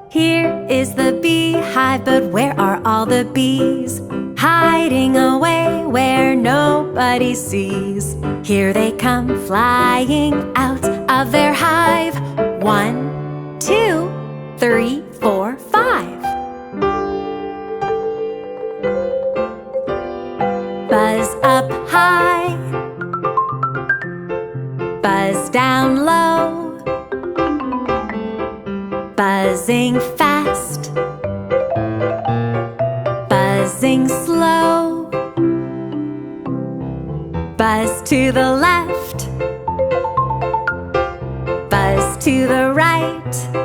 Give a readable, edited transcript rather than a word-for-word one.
Here is the beehive, but where are all the bees? Hiding away where nobody sees. Here they come flying out of their hive. 1, 2, 3, 4, 5. Buzz up high, buzz down low, buzzing fast, buzzing slow. Buzz to the left, buzz to the right.